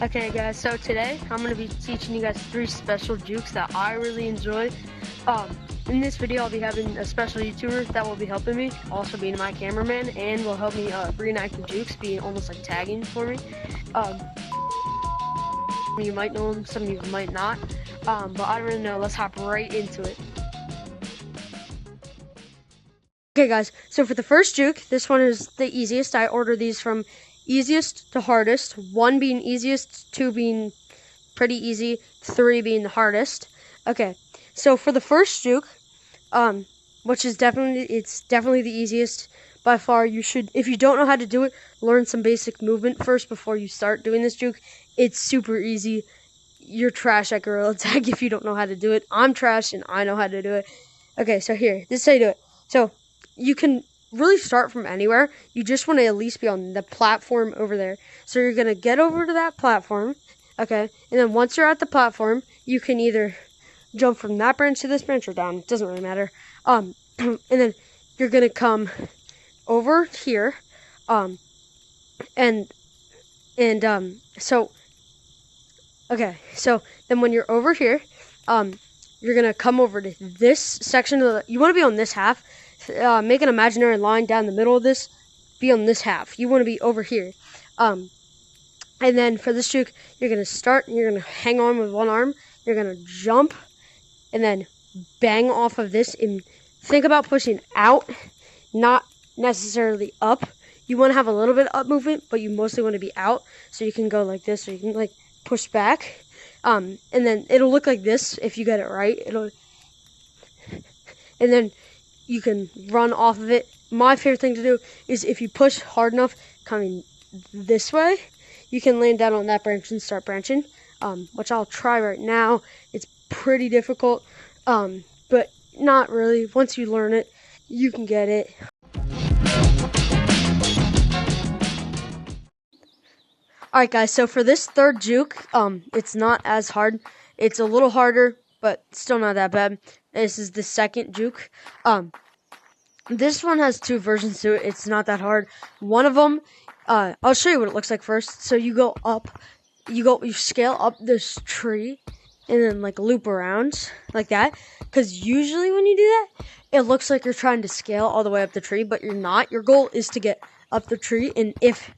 Okay guys, so today I'm going to be teaching you guys 3 special jukes that I really enjoy. In this video I'll be having a special YouTuber that will be helping me, also being my cameraman, and will help me reenact the jukes, being almost like tagging for me. You might know him, some of you might not, but I don't really know. Let's hop right into it. Okay guys, so for the first juke, this one is the easiest. I order these from easiest to hardest, 1 being easiest, 2 being pretty easy, 3 being the hardest. Okay, so for the first juke, which is definitely the easiest by far. You should, if you don't know how to do it, learn some basic movement first before you start doing this juke. It's super easy. You're trash at gorilla tag if you don't know how to do it. I'm trash and I know how to do it. Okay, so here, this is how you do it. So you can really start from anywhere. You just want to at least be on the platform over there. So you're going to get over to that platform, okay? And then once you're at the platform, you can either jump from that branch to this branch or down. It doesn't really matter. And then you're going to come over here. Okay, so then when you're over here, you're going to come over to this section of the, you want to be on this half. Make an imaginary line down the middle of this. Be on this half. You want to be over here. And then for this juke, you're going to start, and you're going to hang on with one arm. You're going to jump, and then bang off of this. And think about pushing out, not necessarily up. You want to have a little bit of up movement, but you mostly want to be out. So you can go like this, or you can like push back. And then it'll look like this if you get it right. And then you can run off of it. My favorite thing to do is if you push hard enough coming this way, you can land down on that branch and start branching, which I'll try right now. It's pretty difficult, but not really. Once you learn it, you can get it. Alright guys, so for this third juke, it's not as hard. It's a little harder, but still not that bad. This is the second juke. This one has 2 versions to it. It's not that hard. One of them, I'll show you what it looks like first. So you go up, you scale up this tree, and then like loop around like that. Because usually when you do that, it looks like you're trying to scale all the way up the tree, but you're not. Your goal is to get up the tree, and if,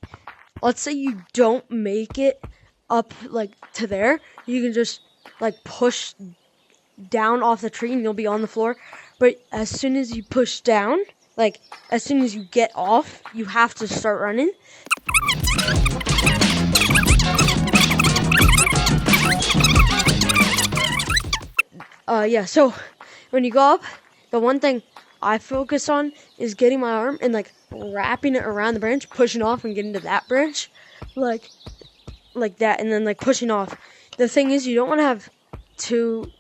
let's say you don't make it up like to there, you can just like push down off the tree and you'll be on the floor. But as soon as you push down, like as soon as you get off, you have to start running. Yeah, so when you go up, the one thing I focus on is getting my arm and like wrapping it around the branch, pushing off and getting to that branch, like that, and then like pushing off. The thing is, you don't want to have two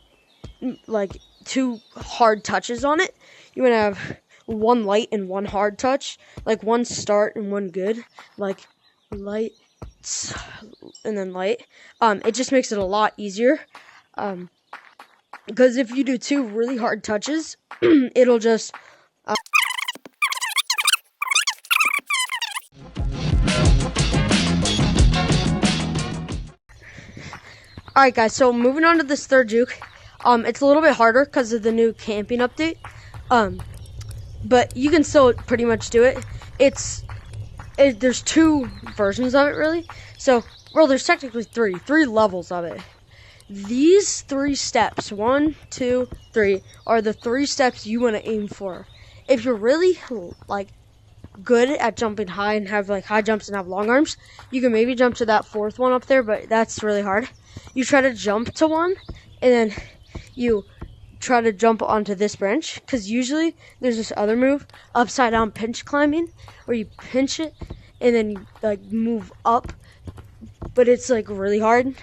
hard touches on it. You want to have one light and one hard touch, like one start and one good, like light and then light. It just makes it a lot easier. Because if you do 2 really hard touches, it'll just Alright guys, so moving on to this third juke. It's a little bit harder because of the new camping update. But you can still pretty much do it. There's 2 versions of it really. So, well, there's technically 3 levels of it. These 3 steps, 1, 2, 3, are the 3 steps you want to aim for. If you're really like good at jumping high and have like high jumps and have long arms, you can maybe jump to that 4th one up there, but that's really hard. You try to jump to one, and then you try to jump onto this branch, because usually there's this other move, upside down pinch climbing, where you pinch it and then you like move up, but it's like really hard.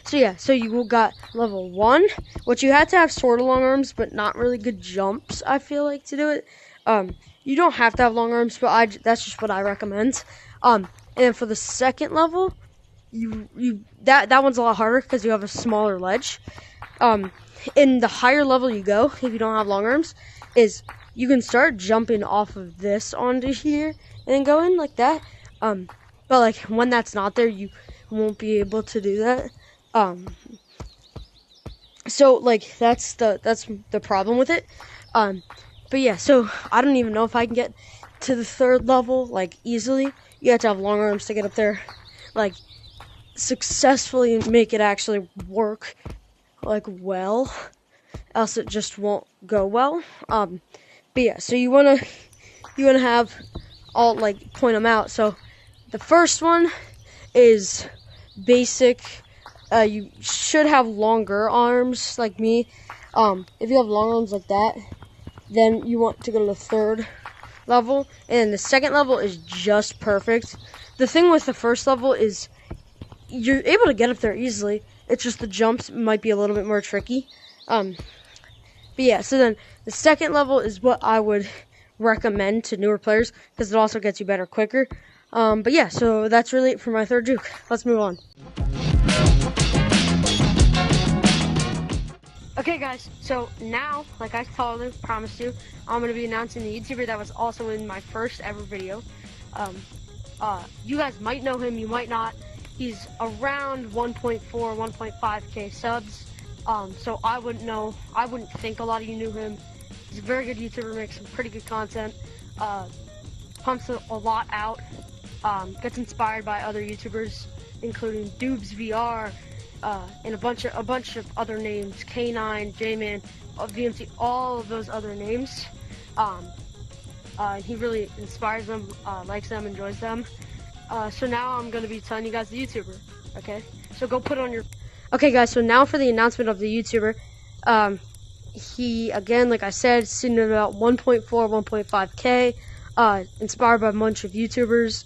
So yeah, so you got level 1, which you had to have sort of long arms, but not really good jumps, I feel like, to do it. You don't have to have long arms, but that's just what I recommend. And then for the second level, that one's a lot harder because you have a smaller ledge. In the higher level you go, if you don't have long arms, is you can start jumping off of this onto here and then go in like that. But like when that's not there, you won't be able to do that. So like that's the problem with it. But yeah, so I don't even know if I can get to the 3rd level like easily. You have to have long arms to get up there, like successfully make it actually work like well, else it just won't go well. But yeah, so you wanna have all like point them out. So the first one is basic. You should have longer arms like me. If you have long arms like that, then you want to go to the 3rd level, and the 2nd level is just perfect. The thing with the 1st level is you're able to get up there easily. It's just the jumps might be a little bit more tricky. But yeah, so then the 2nd level is what I would recommend to newer players because it also gets you better quicker. But yeah, so that's really it for my 3rd juke. Let's move on. Okay guys, so now, like I promised you, I'm going to be announcing the YouTuber that was also in my first ever video. You guys might know him, you might not. He's around 1.4, 1.5k subs. So I wouldn't think a lot of you knew him. He's a very good YouTuber, makes some pretty good content, pumps a lot out, gets inspired by other YouTubers, including daisydaisy, and a bunch of other names, K9, Jman, VMC, all of those other names. He really inspires them, likes them, enjoys them. So now I'm going to be telling you guys the YouTuber, okay? So go put on your... Okay guys, so now for the announcement of the YouTuber. He, again, like I said, sitting at about 1.4, 1.5k, inspired by a bunch of YouTubers.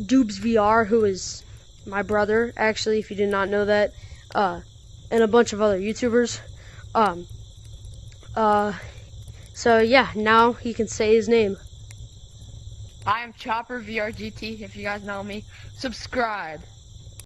daisydaisy, who is my brother, actually, if you did not know that, and a bunch of other YouTubers. So yeah, now he can say his name. I am Chopper VRGT, if you guys know me. Subscribe.